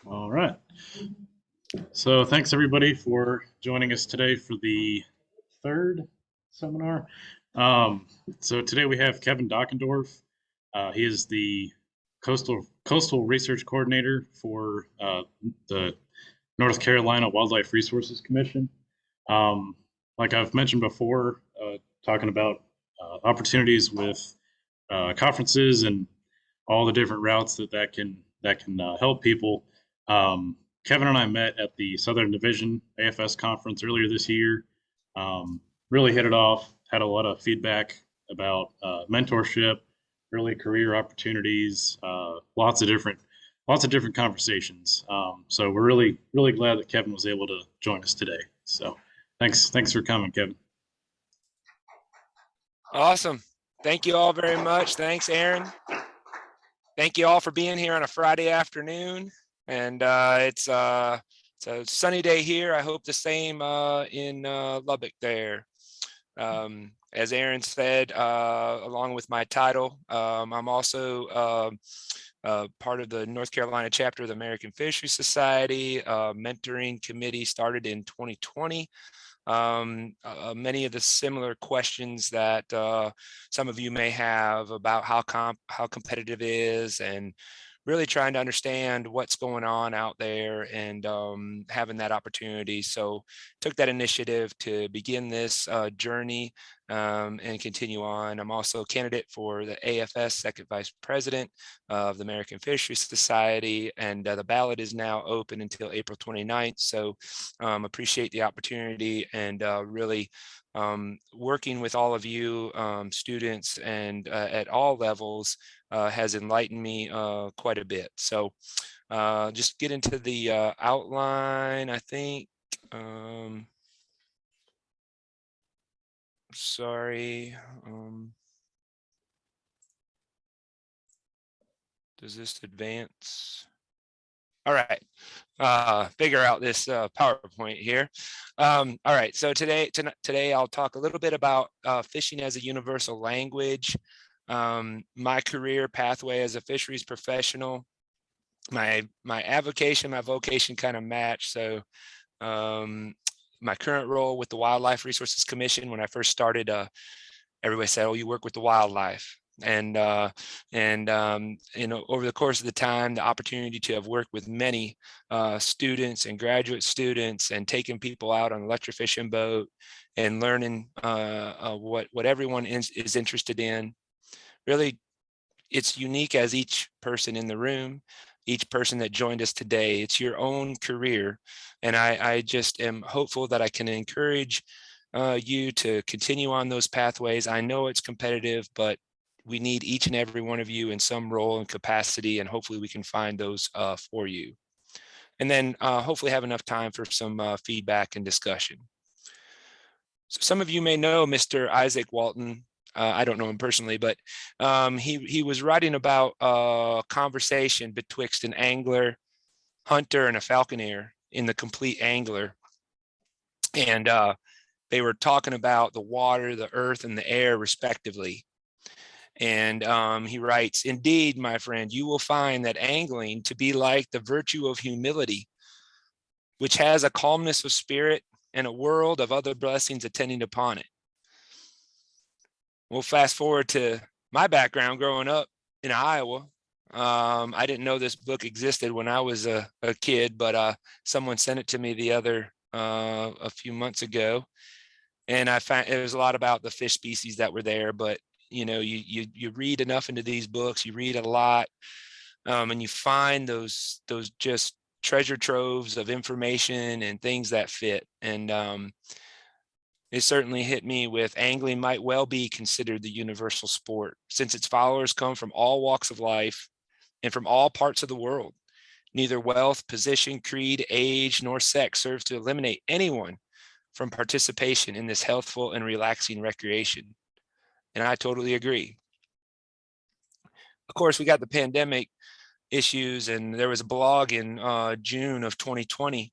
All right. So thanks everybody for joining us today for the third seminar. So today we have Kevin Dockendorf. He is the coastal research coordinator for the North Carolina Wildlife Resources Commission. Like I've mentioned before, talking about opportunities with conferences and all the different routes that can help people. Kevin and I met at the Southern Division AFS conference earlier this year. Really hit it off. Had a lot of feedback about mentorship, early career opportunities, lots of different conversations. So we're really glad that Kevin was able to join us today. So thanks for coming, Kevin. Awesome. Thank you all very much. Thanks, Aaron. Thank you all for being here on a Friday afternoon. And it's a sunny day here. I hope the same in Lubbock there. As Aaron said, along with my title, I'm also part of the North Carolina chapter of the American Fisheries Society. Mentoring committee started in 2020. Many of the similar questions that some of you may have about how competitive it is, and really trying to understand what's going on out there, and having that opportunity. So took that initiative to begin this journey and continue on. I'm also a candidate for the AFS second vice president of the American Fisheries Society, and the ballot is now open until April 29th. So appreciate the opportunity, and really working with all of you students and at all levels has enlightened me quite a bit. So just get into the outline, I think. Sorry. Does this advance? All right, figure out this PowerPoint here. All right, so today I'll talk a little bit about fishing as a universal language, my career pathway as a fisheries professional, my avocation, my vocation kind of match. So my current role with the Wildlife Resources Commission, when I first started, everybody said, "Oh, you work with the wildlife." And you know, over the course of the time, the opportunity to have worked with many students and graduate students, and taking people out on an electrofishing boat and learning what everyone is interested in. Really, it's unique as each person in the room, each person that joined us today. It's your own career, and I just am hopeful that I can encourage you to continue on those pathways. I know it's competitive, but we need each and every one of you in some role and capacity, and hopefully we can find those for you. And then hopefully have enough time for some feedback and discussion. So some of you may know Mr. Isaac Walton. I don't know him personally, but he was writing about a conversation betwixt an angler, hunter, and a falconer in The Complete Angler. And they were talking about the water, the earth, and the air, respectively. And he writes, "Indeed, my friend, you will find that angling to be like the virtue of humility, which has a calmness of spirit and a world of other blessings attending upon it." We'll fast forward to my background growing up in Iowa. I didn't know this book existed when I was a kid, but someone sent it to me a few months ago. And I found it was a lot about the fish species that were there, but you know, you read enough into these books, you read a lot, and you find those just treasure troves of information and things that fit. And it certainly hit me with angling might well be considered the universal sport, since its followers come from all walks of life and from all parts of the world. Neither wealth, position, creed, age, nor sex serves to eliminate anyone from participation in this healthful and relaxing recreation. And I totally agree. Of course, we got the pandemic issues, and there was a blog in June of 2020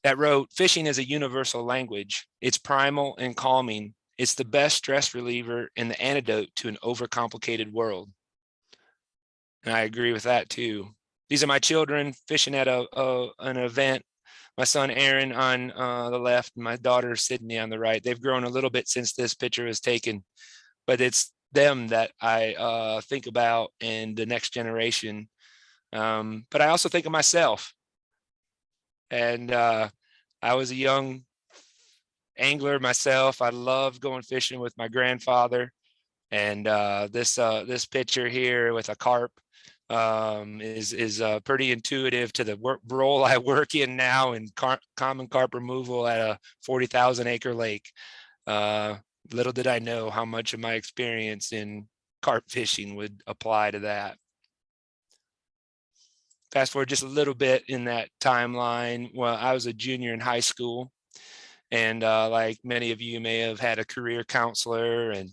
that wrote, "Fishing is a universal language. It's primal and calming. It's the best stress reliever and the antidote to an overcomplicated world." And I agree with that too. These are my children fishing at an event. My son Aaron on the left, and my daughter Sydney on the right. They've grown a little bit since this picture was taken, but it's them that I think about and the next generation. But I also think of myself. And I was a young angler myself. I loved going fishing with my grandfather. And this picture here with a carp is pretty intuitive to the role I work in now in common carp removal at a 40,000 acre lake. Little did I know how much of my experience in carp fishing would apply to that. Fast forward just a little bit in that timeline. Well, I was a junior in high school, and like many of you may have had a career counselor and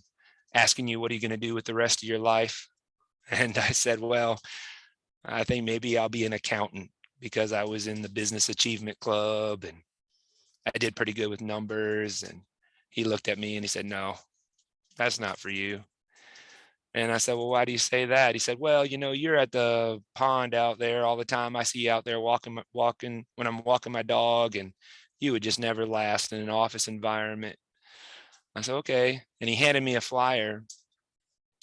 asking you, what are you going to do with the rest of your life? And I said, well, I think maybe I'll be an accountant, because I was in the business achievement club and I did pretty good with numbers. And he looked at me and he said, no, that's not for you. And I said, well, why do you say that? He said, well, you know, you're at the pond out there all the time. I see you out there walking when I'm walking my dog, and you would just never last in an office environment. I said, okay. And he handed me a flyer.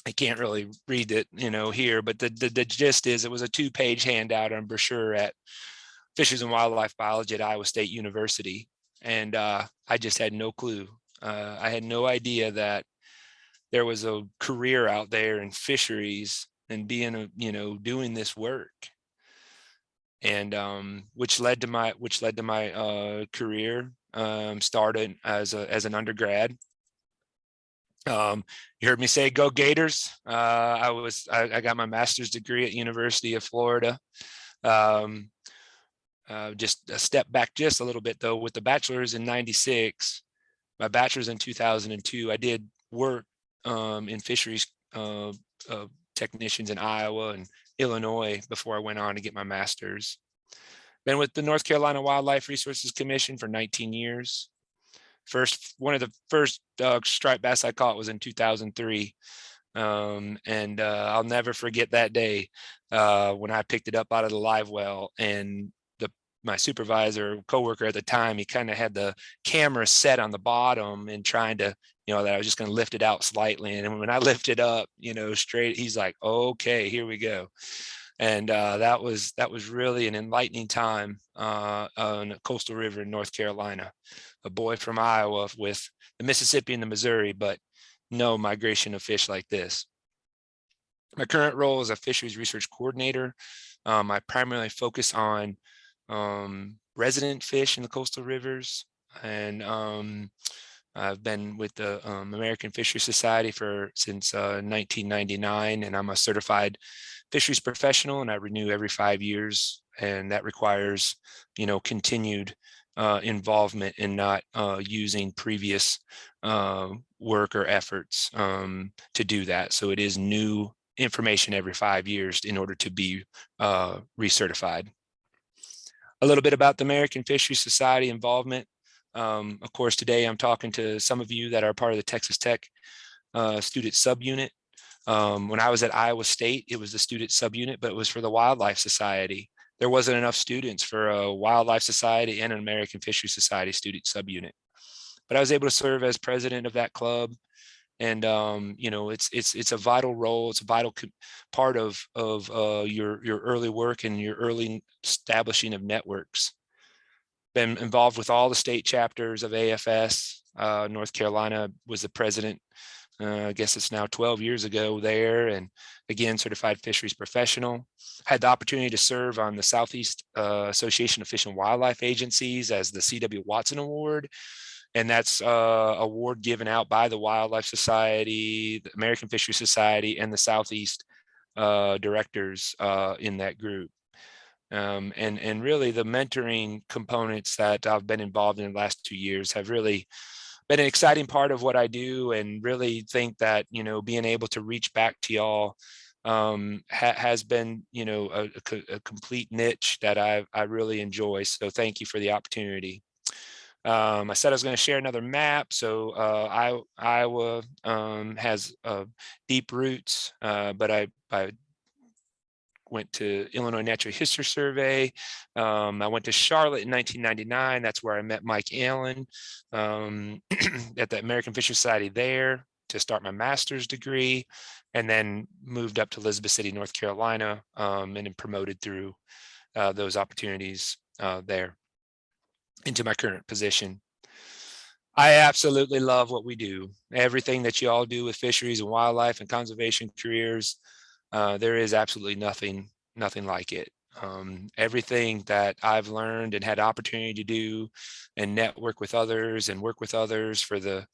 I can't really read it, you know, here, but the gist is it was a 2-page handout on brochure at Fisheries and Wildlife Biology at Iowa State University. And I just had no clue. I had no idea that there was a career out there in fisheries and doing this work. And which led to my career. Started as an undergrad. You heard me say go Gators. I got my master's degree at University of Florida. Just a step back just a little bit though, with the bachelor's in 96, my bachelor's in 2002, I did work in fisheries technicians in Iowa and Illinois before I went on to get my master's. Been with the North Carolina Wildlife Resources Commission for 19 years. One of the first striped bass I caught was in 2003. And I'll never forget that day when I picked it up out of the live well, and my supervisor, coworker at the time, he kind of had the camera set on the bottom and trying to, that I was just going to lift it out slightly. And when I lifted up, straight, he's like, okay, here we go. And that was really an enlightening time on a coastal river in North Carolina. A boy from Iowa with the Mississippi and the Missouri, but no migration of fish like this. My current role is a fisheries research coordinator. I primarily focus on resident fish in the coastal rivers, and I've been with the American Fisheries Society since 1999, and I'm a certified fisheries professional, and I renew every 5 years, and that requires continued involvement in not using previous work or efforts to do that. So it is new information every 5 years in order to be recertified. A little bit about the American Fisheries Society involvement. Of course, today I'm talking to some of you that are part of the Texas Tech student subunit. When I was at Iowa State, it was the student subunit, but it was for the Wildlife Society. There wasn't enough students for a Wildlife Society and an American Fisheries Society student subunit. But I was able to serve as president of that club. And it's a vital role. It's a vital part of your early work and your early establishing of networks. Been involved with all the state chapters of AFS. North Carolina was the president. I guess it's now 12 years ago there, and again, certified fisheries professional. Had the opportunity to serve on the Southeast Association of Fish and Wildlife Agencies as the C.W. Watson Award. And that's award given out by the Wildlife Society, the American Fisheries Society, and the Southeast directors in that group. And really the mentoring components that I've been involved in the last 2 years have really been an exciting part of what I do, and really think that, being able to reach back to y'all has been, a complete niche that I really enjoy. So thank you for the opportunity. I said I was going to share another map. So Iowa has deep roots, but I went to Illinois Natural History Survey. I went to Charlotte in 1999. That's where I met Mike Allen at the American Fisheries Society there to start my master's degree, and then moved up to Elizabeth City, North Carolina, and then promoted through those opportunities there into my current position. I absolutely love what we do. Everything that you all do with fisheries and wildlife and conservation careers, there is absolutely nothing like it. Everything that I've learned and had opportunity to do and network with others and work with others for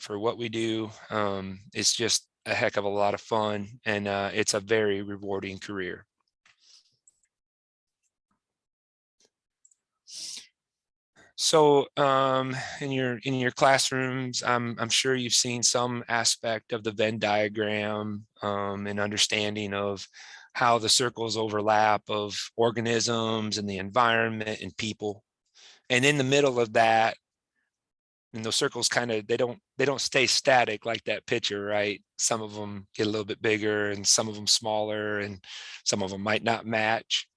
what we do, it's just a heck of a lot of fun, and it's a very rewarding career. So in your classrooms, I'm sure you've seen some aspect of the Venn diagram and understanding of how the circles overlap of organisms and the environment and people. And in the middle of that, and those circles kind of they don't stay static like that picture, right? Some of them get a little bit bigger and some of them smaller, and some of them might not match.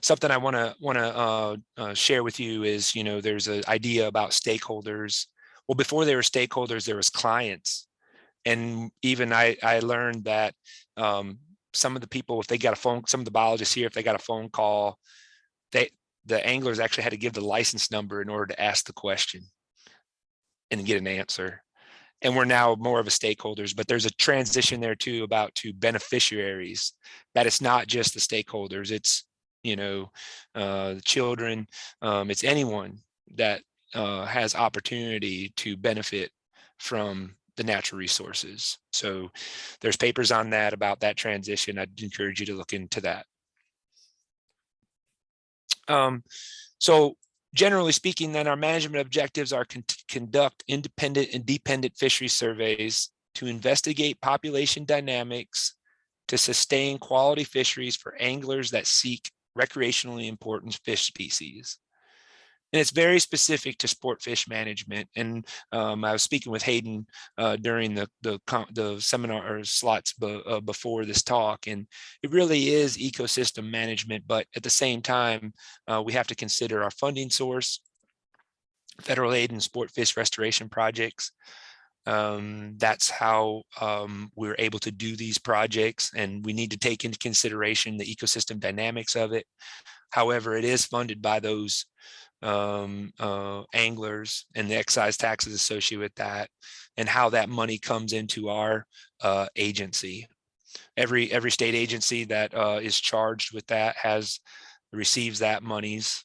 Something I want to share with you is, there's an idea about stakeholders. Well, before there were stakeholders, there was clients. And even I learned that some of the people, if they got a phone, some of the biologists here, if they got a phone call, the anglers actually had to give the license number in order to ask the question and get an answer. And we're now more of a stakeholders, but there's a transition there too to beneficiaries, that it's not just the stakeholders, it's children, it's anyone that has opportunity to benefit from the natural resources. So there's papers on that about that transition. I'd encourage you to look into that. So generally speaking, then our management objectives are conduct independent and dependent fishery surveys to investigate population dynamics, to sustain quality fisheries for anglers that seek recreationally important fish species. And it's very specific to sport fish management. And I was speaking with Hayden during the seminar or slots before this talk, and it really is ecosystem management. But at the same time, we have to consider our funding source, federal aid and sport fish restoration projects. That's how we're able to do these projects, and we need to take into consideration the ecosystem dynamics of it. However, it is funded by those anglers and the excise taxes associated with that, and how that money comes into our agency. Every state agency that is charged with that receives that monies.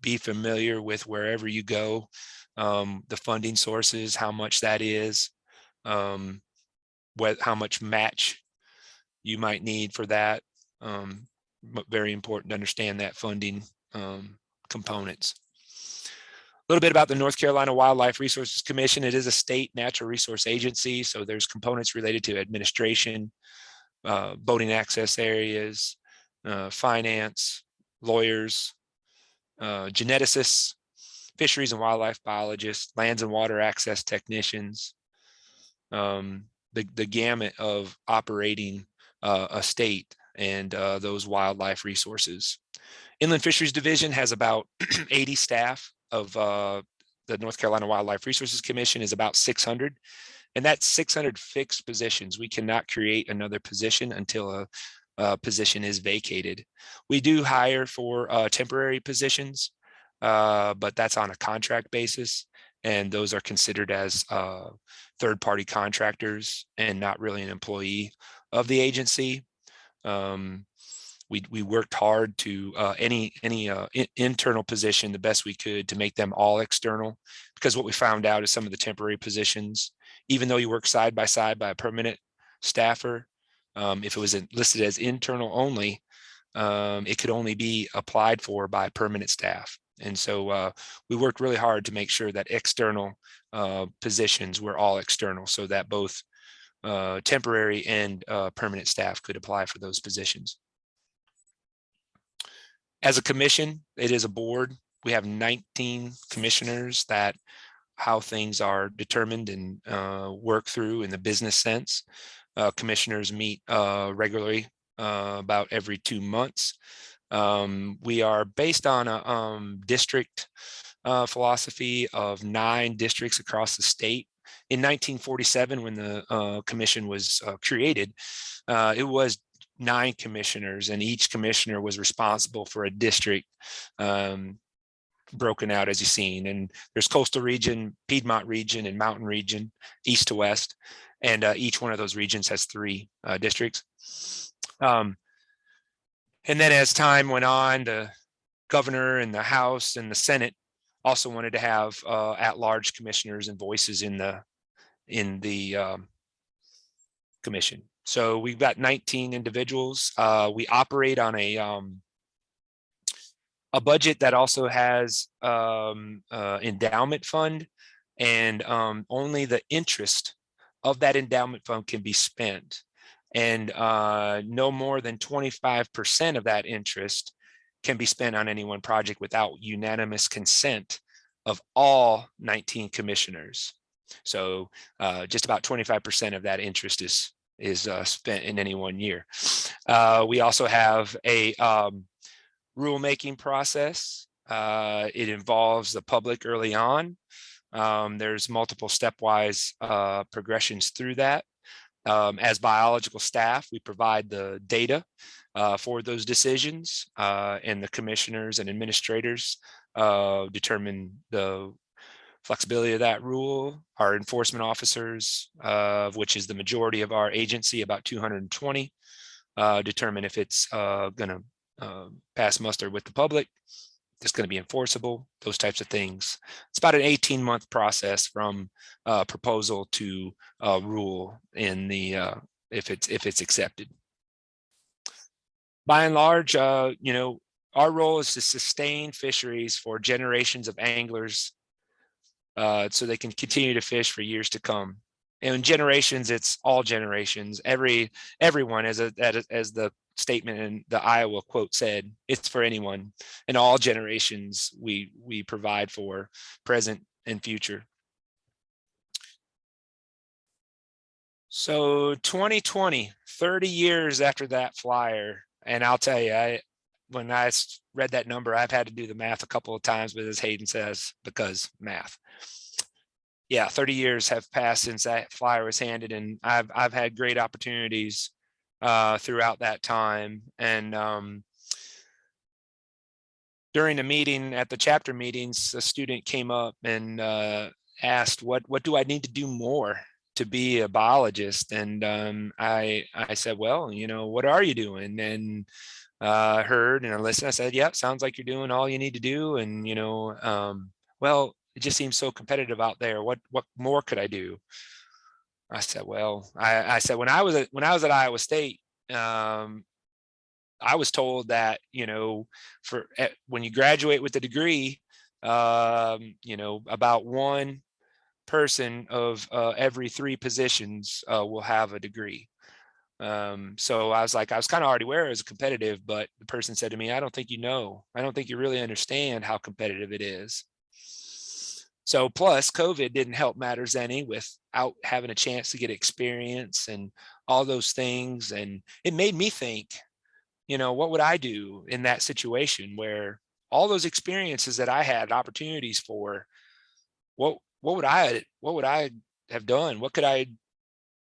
Be familiar with wherever you go, the funding sources, how much that is, how much match you might need for that. Very important to understand that funding components. A little bit about the North Carolina Wildlife Resources Commission. It is a state natural resource agency, so there's components related to administration, boating access areas, finance, lawyers, geneticists, fisheries and wildlife biologists, lands and water access technicians, the gamut of operating a state and those wildlife resources. Inland Fisheries Division has about 80 staff. Of the North Carolina Wildlife Resources Commission is about 600, and that's 600 fixed positions. We cannot create another position until a position is vacated. We do hire for temporary positions, but that's on a contract basis, and those are considered as third-party contractors and not really an employee of the agency. We worked hard to any internal position the best we could to make them all external, because what we found out is some of the temporary positions, even though you work side by side by a permanent staffer, if it was listed as internal only, it could only be applied for by permanent staff. And so we worked really hard to make sure that external positions were all external, so that both temporary and permanent staff could apply for those positions. As a commission, it is a board. We have 19 commissioners that how things are determined and work through in the business sense. Commissioners meet regularly about every 2 months. We are based on a district philosophy of 9 districts across the state. In 1947, when the commission was created, it was 9 commissioners, and each commissioner was responsible for a district, broken out as you've seen. And there's coastal region, Piedmont region, and mountain region, east to west. And each one of those regions has 3 districts. And then as time went on, the governor and the House and the Senate also wanted to have at-large commissioners and voices in the commission. So we've got 19 individuals. We operate on a budget that also has endowment fund, and only the interest of that endowment fund can be spent. And no more than 25% of that interest can be spent on any one project without unanimous consent of all 19 commissioners. So just about 25% of that interest is spent in any one year. We also have a rulemaking process. It involves the public early on. There's multiple stepwise progressions through that. As biological staff, we provide the data for those decisions, and the commissioners and administrators determine the flexibility of that rule. Our enforcement officers, which is the majority of our agency, about 220, determine if it's going to pass muster with the public, it's going to be enforceable, those types of things. It's about an 18-month process from proposal to rule in the if it's accepted. By and large, you know, our role is to sustain fisheries for generations of anglers, so they can continue to fish for years to come. And in generations, it's all generations. Everyone, as the statement in the Iowa quote said, it's for anyone, and all generations we provide for, present and future. So 2020, 30 years after that flyer, and I'll tell you, when I read that number, I've had to do the math a couple of times, but as Hayden says, because math. Yeah, 30 years have passed since that flyer was handed, and I've had great opportunities throughout that time. And during a meeting at the chapter meetings, a student came up and asked, what do I need to do more to be a biologist? And I said, well, you know, what are you doing? And I heard and I listened. I said, yep, sounds like you're doing all you need to do. And, you know, well, it just seems so competitive out there. What more could I do? I said, well, I said, when I was at Iowa State, I was told that, you know, when you graduate with a degree, you know, about 1 person of every 3 positions will have a degree. So I was like, I was kind of already aware it was competitive, but the person said to me, I don't think you really understand how competitive it is. So plus COVID didn't help matters any without having a chance to get experience and all those things. And it made me think, you know, what would I do in that situation where all those experiences that I had opportunities for, what would I have done? What could I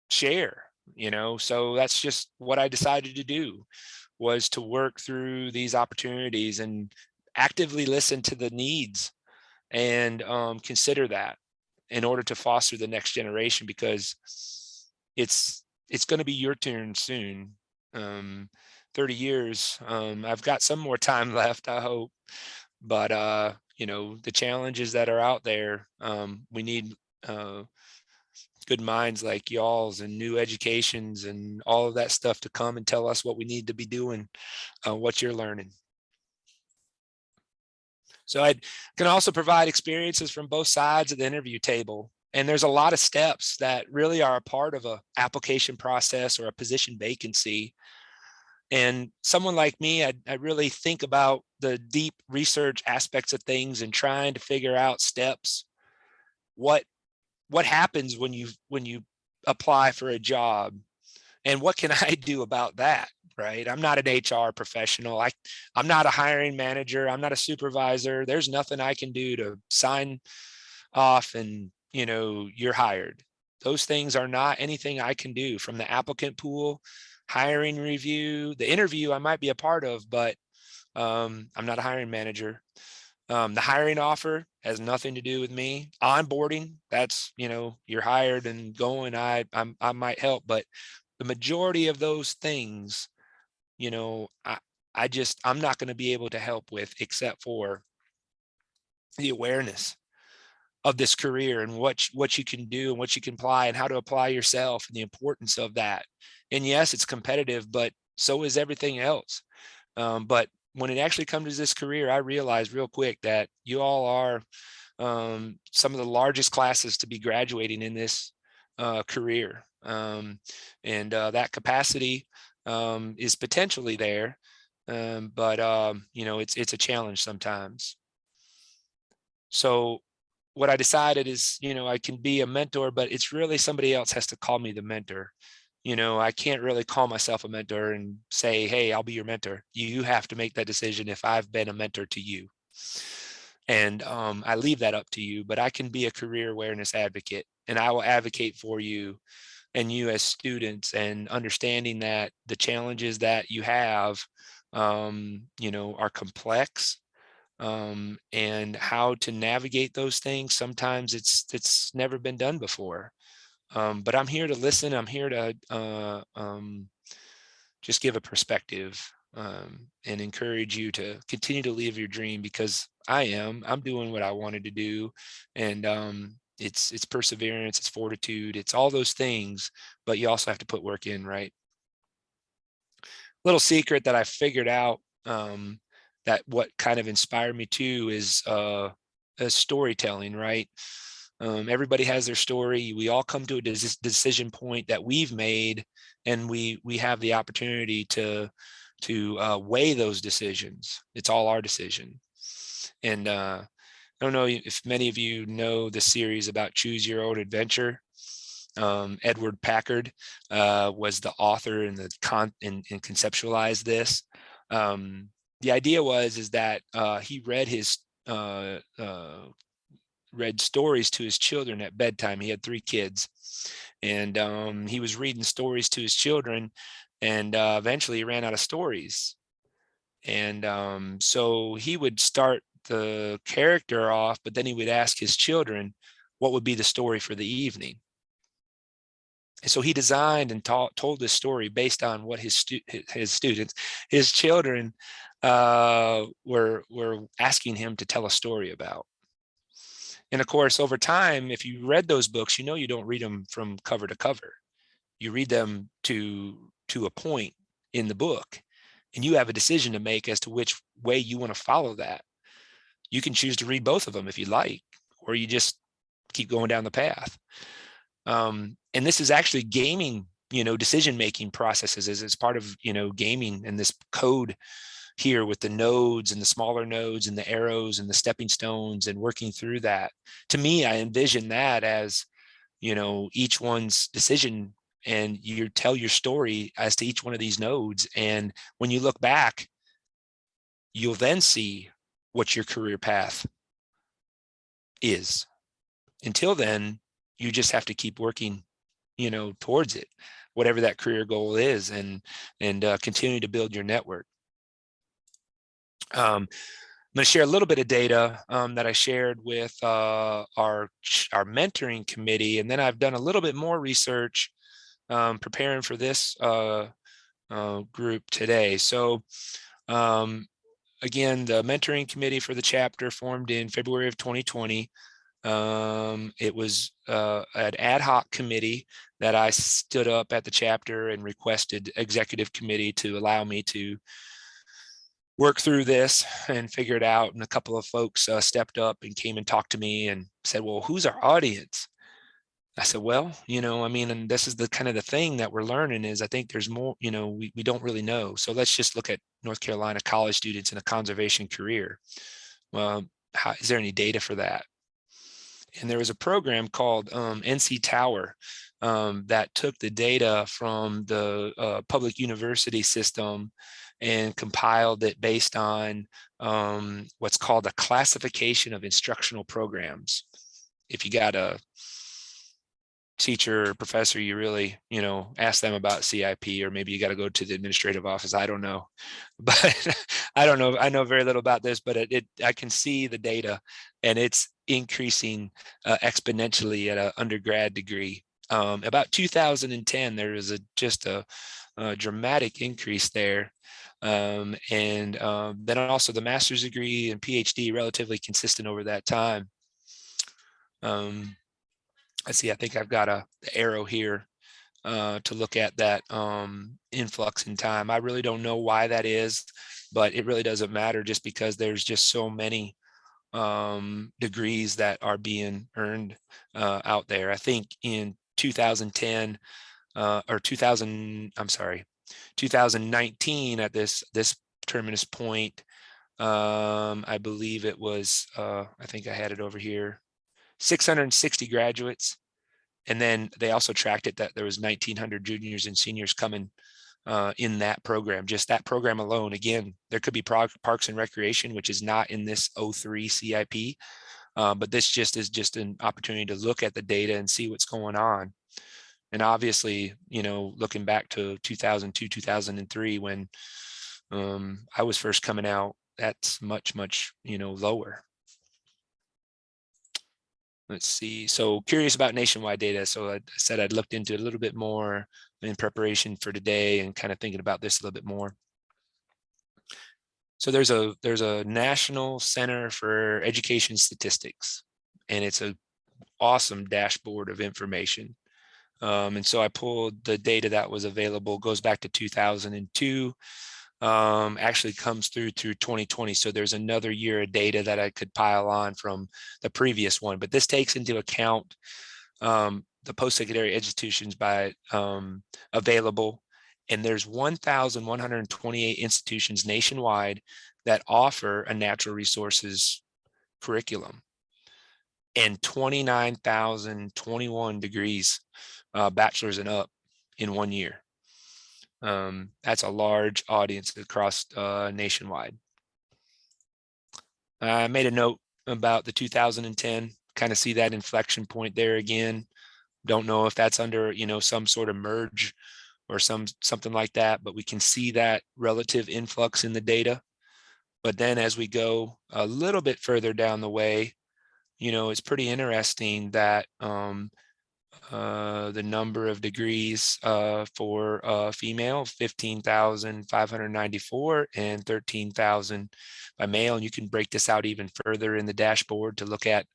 share? You know, so that's just what I decided to do, was to work through these opportunities and actively listen to the needs and consider that in order to foster the next generation, because it's going to be your turn soon. 30 years, I've got some more time left, I hope, but you know, the challenges that are out there, we need good minds like y'all's and new educations and all of that stuff to come and tell us what we need to be doing, what you're learning. So I can also provide experiences from both sides of the interview table. And there's a lot of steps that really are a part of a application process or a position vacancy. And someone like me, I really think about the deep research aspects of things and trying to figure out steps. What happens when you apply for a job, and what can I do about that? right? I'm not an HR professional. I'm not a hiring manager. I'm not a supervisor. There's nothing I can do to sign off and, you're hired. Those things are not anything I can do. From the applicant pool, hiring review, the interview I might be a part of, but I'm not a hiring manager. The hiring offer has nothing to do with me. Onboarding, that's, you're hired and going, I might help, but the majority of those things, you know, I, I'm not going to be able to help with, except for the awareness of this career and what you can do and what you can apply and how to apply yourself and the importance of that. And yes, it's competitive, but so is everything else. But when it actually comes to this career, I realized real quick that you all are some of the largest classes to be graduating in this career. And that capacity is potentially there, but it's a challenge sometimes. So what I decided is, I can be a mentor, but it's really somebody else has to call me the mentor. I can't really call myself a mentor and say, hey, I'll be your mentor. You have to make that decision if I've been a mentor to you. And I leave that up to you, but I can be a career awareness advocate, and I will advocate for you and you as students, and understanding that the challenges that you have, are complex, and how to navigate those things. Sometimes it's never been done before. But I'm here to listen. I'm here to just give a perspective, and encourage you to continue to live your dream, because I'm doing what I wanted to do. And it's perseverance, it's fortitude, it's all those things, but you also have to put work in, right? Little secret that I figured out, that what kind of inspired me too is storytelling, right? Everybody has their story. We all come to a decision point that we've made, and we have the opportunity to weigh those decisions. It's all our decision. And I don't know if many of you know the series about Choose Your Own Adventure. Edward Packard was the author and and conceptualized this. The idea is that he read stories to his children at bedtime. He had 3 kids, and he was reading stories to his children, and eventually he ran out of stories. And so he would start the character off, but then he would ask his children what would be the story for the evening. And so he designed and told this story based on what his students, his children, were asking him to tell a story about. And of course, over time, if you read those books, you don't read them from cover to cover. You read them to a point in the book, and you have a decision to make as to which way you want to follow that. You can choose to read both of them if you like, or you just keep going down the path. And this is actually gaming, decision-making processes as part of, gaming, and this code here with the nodes and the smaller nodes and the arrows and the stepping stones and working through that. To me, I envision that as, each one's decision, and you tell your story as to each one of these nodes. And when you look back, you'll then see what your career path is. Until then, you just have to keep working, towards it, whatever that career goal is, and continue to build your network. I'm going to share a little bit of data that I shared with our mentoring committee, and then I've done a little bit more research preparing for this group today. So again, the mentoring committee for the chapter formed in February of 2020. It was an ad hoc committee that I stood up at the chapter and requested executive committee to allow me to work through this and figure it out. And a couple of folks stepped up and came and talked to me and said, well, who's our audience? I said, well, and this is the kind of the thing that we're learning is I think there's more, we don't really know. So let's just look at North Carolina college students in a conservation career. Well, is there any data for that? And there was a program called NC Tower that took the data from the public university system and compiled it based on what's called a classification of instructional programs. If you got a teacher or professor, you really, ask them about CIP, or maybe you got to go to the administrative office. I don't know, but I don't know. I know very little about this, but I can see the data, and it's increasing exponentially at an undergrad degree. About 2010, there was just a dramatic increase there. Then also the master's degree and PhD relatively consistent over that time. Let's see, I think I've got the arrow here to look at that influx in time. I really don't know why that is, but it really doesn't matter, just because there's just so many degrees that are being earned out there. I think in 2010 or 2019 at this terminus point, I believe it was, I think I had it over here, 660 graduates. And then they also tracked it that there was 1,900 juniors and seniors coming in that program, just that program alone. Again, there could be parks and recreation, which is not in this 03 CIP, but this is just an opportunity to look at the data and see what's going on. And obviously, looking back to 2002, 2003, when I was first coming out, that's much, lower. Let's see. So curious about nationwide data. So I said I'd looked into it a little bit more in preparation for today and kind of thinking about this a little bit more. So there's a National Center for Education Statistics, and it's an awesome dashboard of information. And so I pulled the data that was available, goes back to 2002. Actually comes through 2020. So there's another year of data that I could pile on from the previous one, but this takes into account the post-secondary institutions by available. And there's 1,128 institutions nationwide that offer a natural resources curriculum, and 29,021 degrees, bachelor's and up, in 1 year. That's a large audience across nationwide. I made a note about the 2010, kind of see that inflection point there again. Don't know if that's under, some sort of merge or something like that, but we can see that relative influx in the data. But then as we go a little bit further down the way, it's pretty interesting that the number of degrees for female, 15,594, and 13,000 by male. And you can break this out even further in the dashboard to look at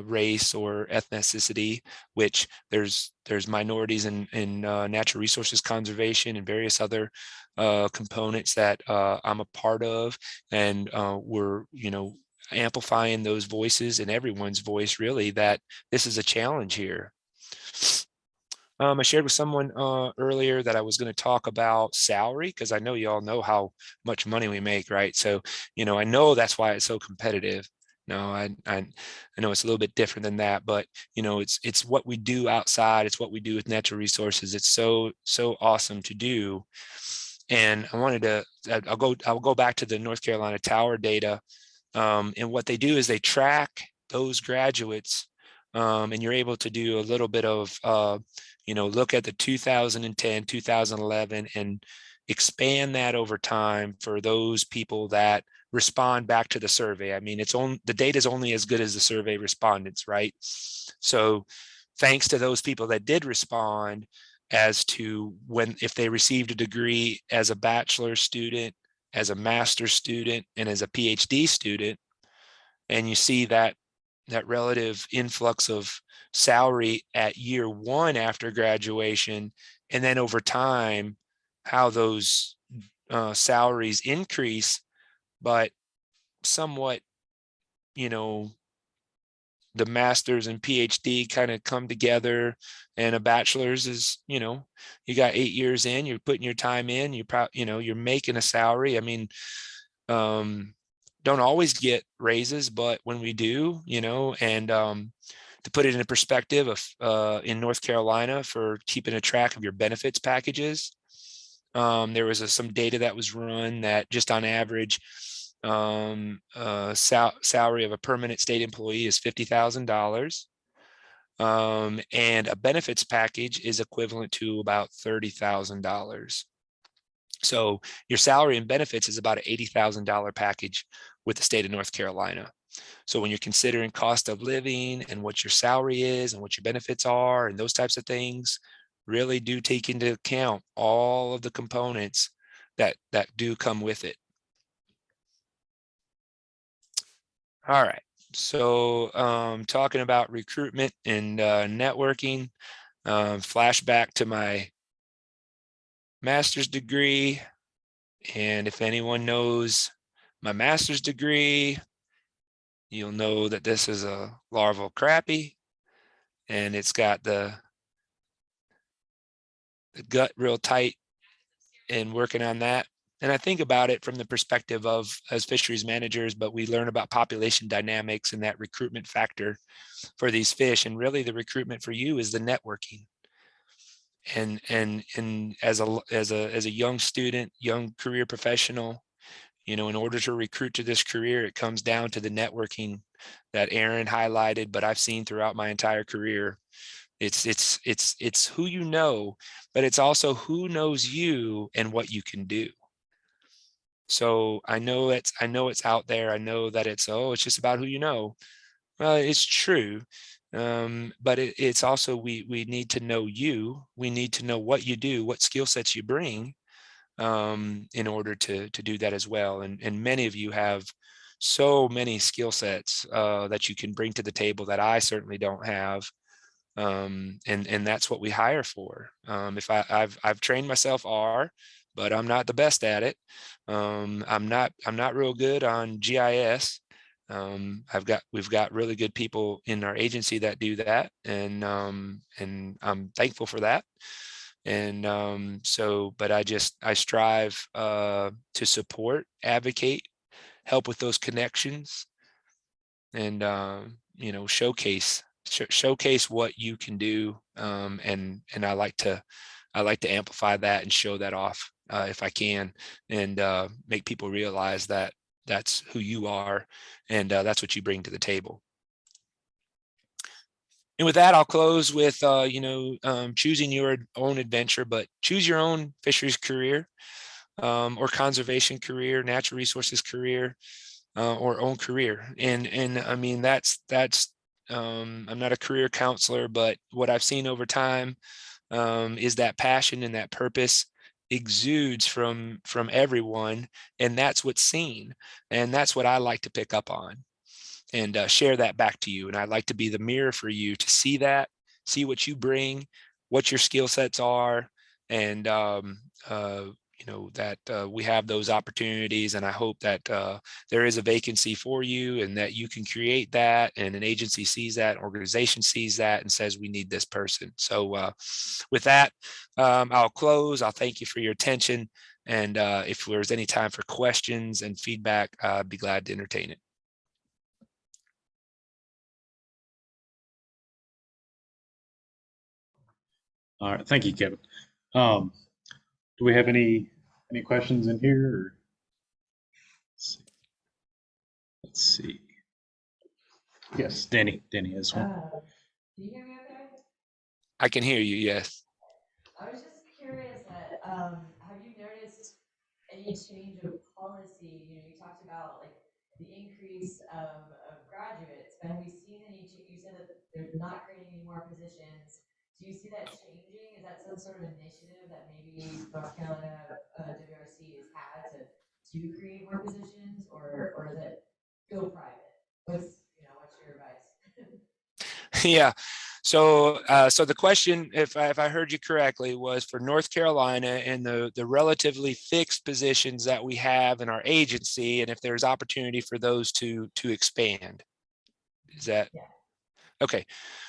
race or ethnicity, which there's minorities in natural resources conservation and various other components that I'm a part of, and we're amplifying those voices and everyone's voice, really, that this is a challenge here. I shared with someone earlier that I was going to talk about salary, because I know you all know how much money we make, right? So, I know that's why it's so competitive. No, I know it's a little bit different than that, but it's what we do outside. It's what we do with natural resources. It's so awesome to do. And I wanted to, I'll go back to the North Carolina Tower data. And what they do is they track those graduates, and you're able to do a little bit of, look at the 2010, 2011, and expand that over time for those people that respond back to the survey. I mean, the data is only as good as the survey respondents, right? So thanks to those people that did respond as to if they received a degree as a bachelor's student, as a master's student, and as a PhD student, and you see that relative influx of salary at year one after graduation, and then over time, how those salaries increase, but somewhat, the master's and PhD kind of come together, and a bachelor's is, you got 8 years in, you're putting your time in, you're making a salary. I mean, don't always get raises, but when we do, and To put it in perspective, in North Carolina, for keeping a track of your benefits packages, there was some data that was run that just on average, salary of a permanent state employee is $50,000. And a benefits package is equivalent to about $30,000. So your salary and benefits is about an $80,000 package with the state of North Carolina. So when you're considering cost of living and what your salary is and what your benefits are and those types of things, really do take into account all of the components that do come with it. All right. So talking about recruitment and networking, flashback to my master's degree. And if anyone knows my master's degree, you'll know that this is a larval crappie, and it's got the gut real tight and working on that. And I think about it from the perspective of as fisheries managers, but we learn about population dynamics and that recruitment factor for these fish. And really the recruitment for you is the networking. And as a young student, young career professional, you know, in order to recruit to this career, it comes down to the networking that Aaron highlighted, but I've seen throughout my entire career. It's who you know, but it's also who knows you and what you can do. So I know it's out there. I know that it's just about who you know. Well, it's true. But it's also we need to know you. We need to know what you do, what skill sets you bring, in order to do that as well. And many of you have so many skill sets that you can bring to the table that I certainly don't have. And that's what we hire for. If I've trained myself but I'm not the best at it. I'm not real good on GIS. We've got really good people in our agency that do that, and I'm thankful for that. And but I strive to support, advocate, help with those connections, and showcase what you can do. And I like to amplify that and show that off if I can, and make people realize that that's who you are, and that's what you bring to the table. And with that, I'll close with choosing your own adventure, but choose your own fisheries career, or conservation career, natural resources career, or own career. And I mean, that's I'm not a career counselor, but what I've seen over time is that passion and that purpose exudes from everyone, and that's what's seen, and that's what I like to pick up on and share that back to you. And I'd like to be the mirror for you to see that, see what you bring, what your skill sets are, and that we have those opportunities. And I hope that there is a vacancy for you, and that you can create that, and an agency sees that, an organization sees that, and says, we need this person. So with that, I'll close. I'll thank you for your attention. And if there's any time for questions and feedback, I'd be glad to entertain it. All right, thank you, Kevin. Do we have any questions in here? Or... Let's see. Yes, Danny has one. Do you hear me okay? I can hear you, yes. I was just curious that have you noticed any change of policy? You know, you talked about like the increase of graduates, but have you seen any? You said that they're not creating any more positions. Do you see that changing? Is that some sort of initiative that maybe North Carolina WRC has had to create more positions, or is it go private? What's your advice? Yeah. So the question, if I heard you correctly, was for North Carolina and the relatively fixed positions that we have in our agency, and if there's opportunity for those to expand. Is that? Yeah. Okay.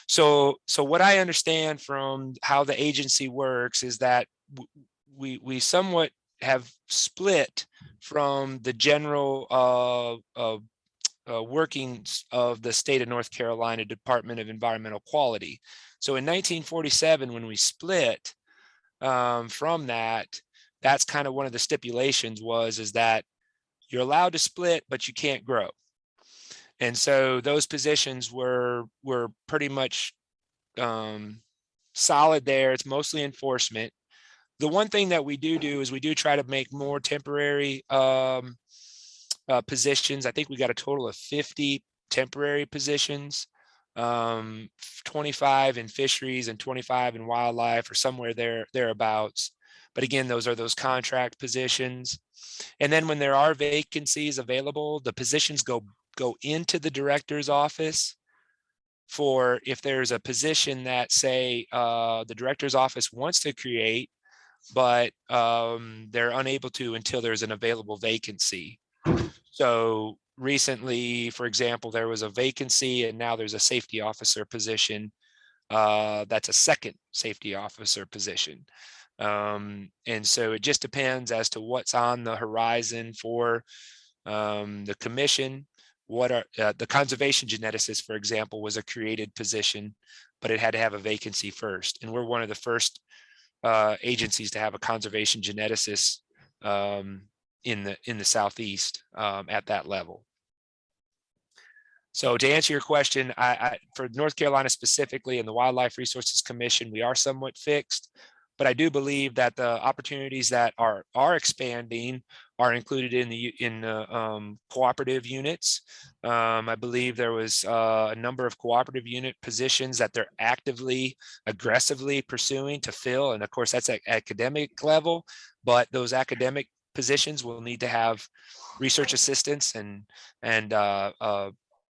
So what I understand from how the agency works is that we somewhat have split from the general workings of the state of North Carolina Department of Environmental Quality. So in 1947, when we split from that, that's kind of one of the stipulations is that you're allowed to split, but you can't grow. And so those positions were pretty much solid there. It's mostly enforcement. The one thing that we do is we do try to make more temporary positions. I think we got a total of 50 temporary positions, 25 in fisheries and 25 in wildlife, or somewhere thereabouts. But again, those are those contract positions. And then when there are vacancies available, the positions go into the director's office. For if there's a position that, say, the director's office wants to create, but they're unable to until there's an available vacancy. So recently, for example, there was a vacancy and now there's a safety officer position. That's a second safety officer position. And so it just depends as to what's on the horizon for the commission. What are the conservation geneticist, for example, was a created position, but it had to have a vacancy first. And we're one of the first agencies to have a conservation geneticist in the Southeast at that level. So to answer your question, for North Carolina specifically and the Wildlife Resources Commission, we are somewhat fixed, but I do believe that the opportunities that are expanding are included in the cooperative units. I believe there was a number of cooperative unit positions that they're aggressively pursuing to fill. And of course, that's at academic level, but those academic positions will need to have research assistants and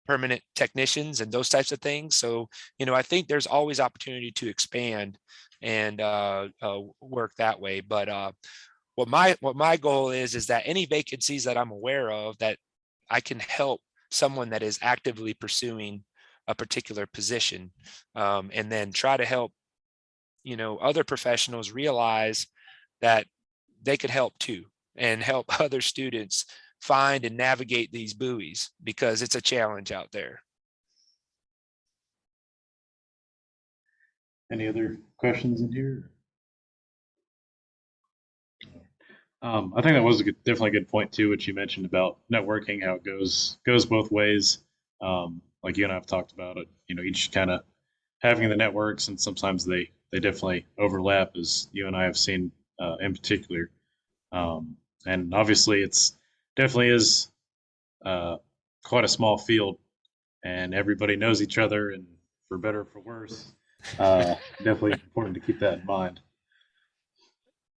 permanent technicians and those types of things. So, I think there's always opportunity to expand and work that way. But what my goal is that any vacancies that I'm aware of that I can help someone that is actively pursuing a particular position, and then try to help, other professionals realize that they could help too, and help other students find and navigate these buoys, because it's a challenge out there. Any other questions in here? I think that was definitely a good point too, which you mentioned about networking, how it goes both ways. Like you and I have talked about it, each kind of having the networks, and sometimes they definitely overlap, as you and I have seen in particular. And obviously, it's definitely is quite a small field, and everybody knows each other, and for better or for worse, definitely important to keep that in mind.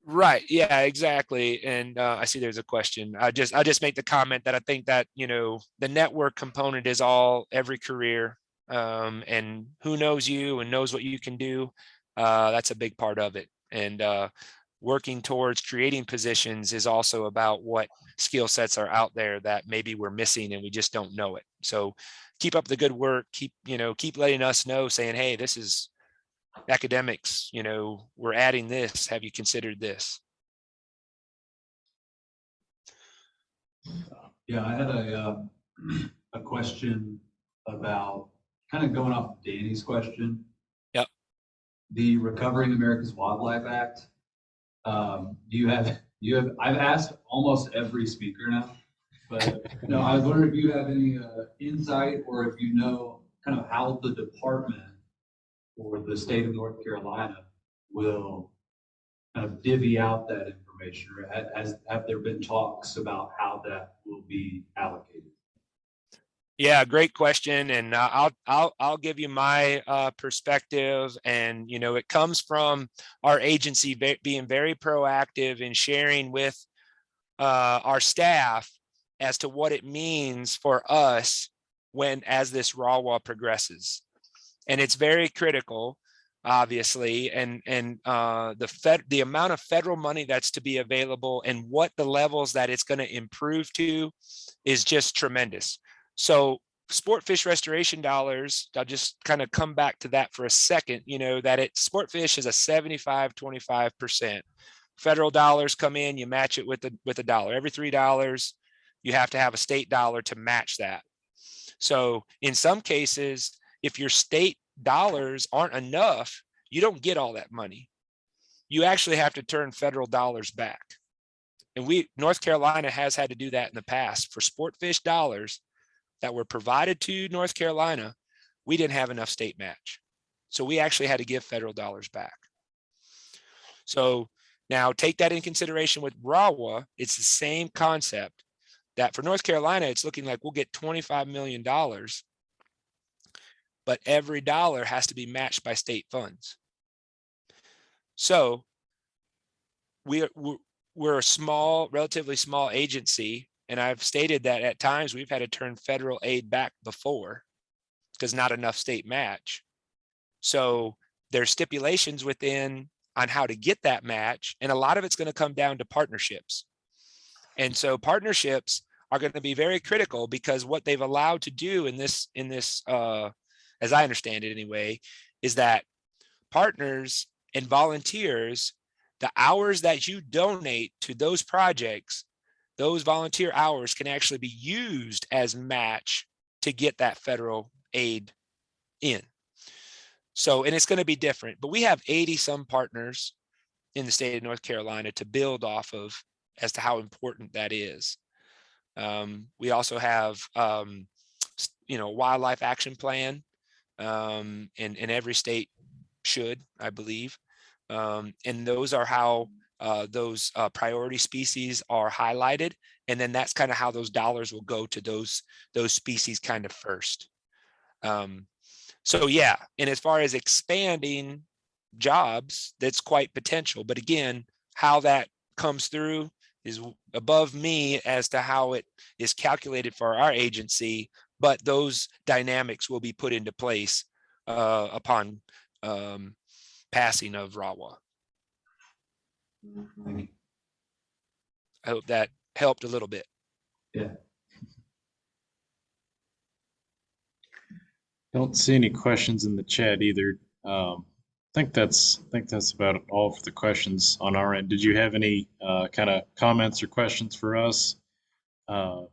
Right. Yeah, exactly. And I see there's a question. I just make the comment that I think that, the network component is every career, and who knows you and knows what you can do. That's a big part of it. And working towards creating positions is also about what skill sets are out there that maybe we're missing and we just don't know it. So keep up the good work. Keep letting us know, saying, hey, this is academics, we're adding this. Have you considered this? Yeah, I had a question about kind of going off of Danny's question. Yep. The Recovering America's Wildlife Act. I've asked almost every speaker now, but no, I was wondering if you have any insight, or if you know kind of how the department or the state of North Carolina will kind of divvy out that information, or have there been talks about how that will be allocated? Yeah, great question. And I'll give you my perspective. And, it comes from our agency being very proactive in sharing with our staff as to what it means for us as this RAWA progresses. And it's very critical, obviously, and the amount of federal money that's to be available and what the levels that it's going to improve to is just tremendous. So sport fish restoration dollars, I'll just kind of come back to that for a second, that sport fish is a 75-25%. Federal dollars come in, you match it with a dollar. Every $3, you have to have a state dollar to match that. So in some cases, if your state dollars aren't enough, you don't get all that money. You actually have to turn federal dollars back. And North Carolina has had to do that in the past for sport fish dollars that were provided to North Carolina. We didn't have enough state match. So we actually had to give federal dollars back. So now take that in consideration with RAWA. It's the same concept that for North Carolina, it's looking like we'll get $25 million, but every dollar has to be matched by state funds. So we're a small, relatively small agency. And I've stated that at times we've had to turn federal aid back before because not enough state match. So there's stipulations within on how to get that match. And a lot of it's going to come down to partnerships. And so partnerships are going to be very critical because what they've allowed to do in this, as I understand it anyway, is that partners and volunteers, the hours that you donate to those projects, those volunteer hours can actually be used as match to get that federal aid in. So, and it's going to be different, but we have 80 some partners in the state of North Carolina to build off of as to how important that is. We also have, wildlife action plan, and every state should, I believe. And those are how those priority species are highlighted. And then that's kind of how those dollars will go to those species kind of first. So yeah, and as far as expanding jobs, that's quite potential. But again, how that comes through is above me as to how it is calculated for our agency, but those dynamics will be put into place upon passing of RAWA. I hope that helped a little bit. Yeah. Don't see any questions in the chat either. I think that's about all for the questions on our end. Did you have any kind of comments or questions for us for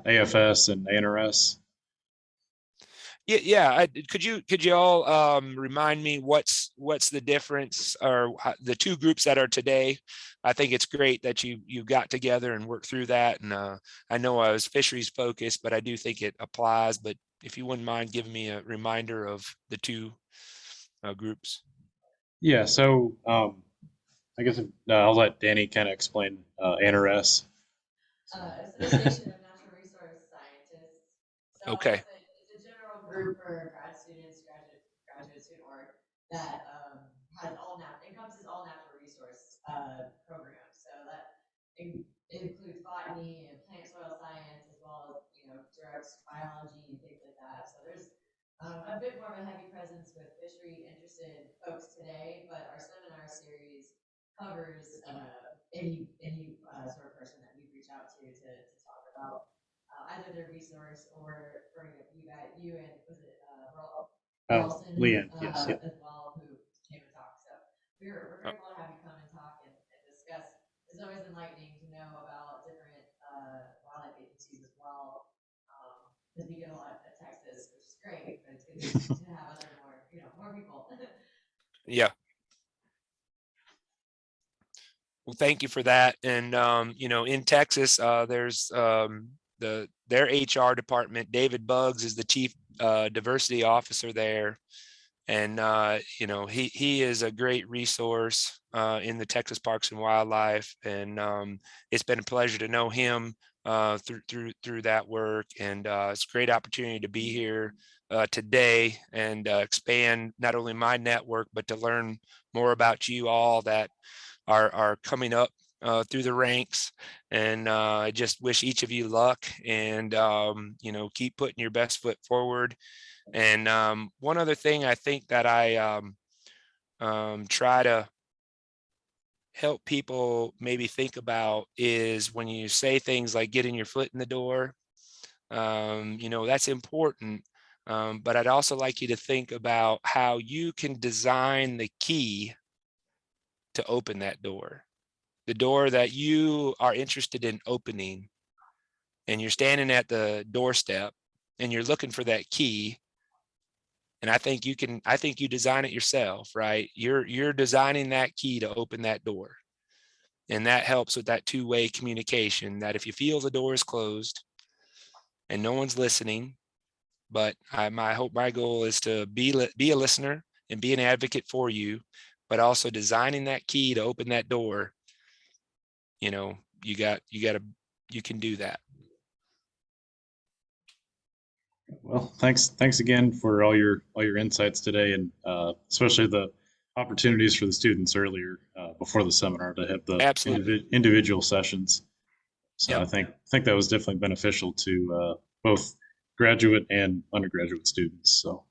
AFS and ANRS? Yeah. Could you all remind me what's the difference or the two groups that are today? I think it's great that you got together and worked through that. And I know I was fisheries focused, but I do think it applies. But if you wouldn't mind giving me a reminder of the two groups. Yeah. So I guess I'll let Danny kind of explain ANRS. Association of Natural Resource Scientists. So Okay. it's a general group for grad students, graduate student work that encompasses all natural resource programs. So that includes botany and plant soil science, as well as direct biology and things like that. So there's a bit more of a heavy presence with fishery interested folks today, but our seminar series covers any sort of person that we reach out to talk about either their resource or for you and was it Ralston, Leanne, yes, as well, who came and talked. So we're grateful to have you come and talk and discuss. It's always enlightening to know about different wildlife agencies as well, because we get a lot of Texas, which is great, but it's good to have other more people. Yeah. Well, thank you for that. And, in Texas, there's their HR department. David Buggs is the chief diversity officer there. And, he is a great resource in the Texas Parks and Wildlife. And it's been a pleasure to know him through that work. And it's a great opportunity to be here today and expand not only my network, but to learn more about you all that are coming up through the ranks. And I just wish each of you luck and, keep putting your best foot forward. And one other thing I think that I try to help people maybe think about is when you say things like getting your foot in the door, that's important. But I'd also like you to think about how you can design the key to open that door, the door that you are interested in opening, and you're standing at the doorstep and you're looking for that key. And I think you design it yourself, right? You're designing that key to open that door. And that helps with that two-way communication, that if you feel the door is closed and no one's listening, but my goal is to be a listener and be an advocate for you, but also designing that key to open that door. You know, you can do that. Well, thanks again for all your insights today, and especially the opportunities for the students earlier before the seminar to have the Absolutely. individual sessions. So Yep. I think that was definitely beneficial to both graduate and undergraduate students. So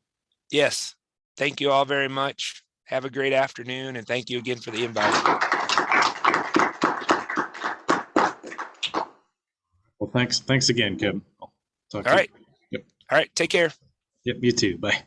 Yes. Thank you all very much. Have a great afternoon, and thank you again for the invite. well, thanks again, Kevin. I'll talk All to right. you. Yep. All right. Take care. Yep. You too. Bye.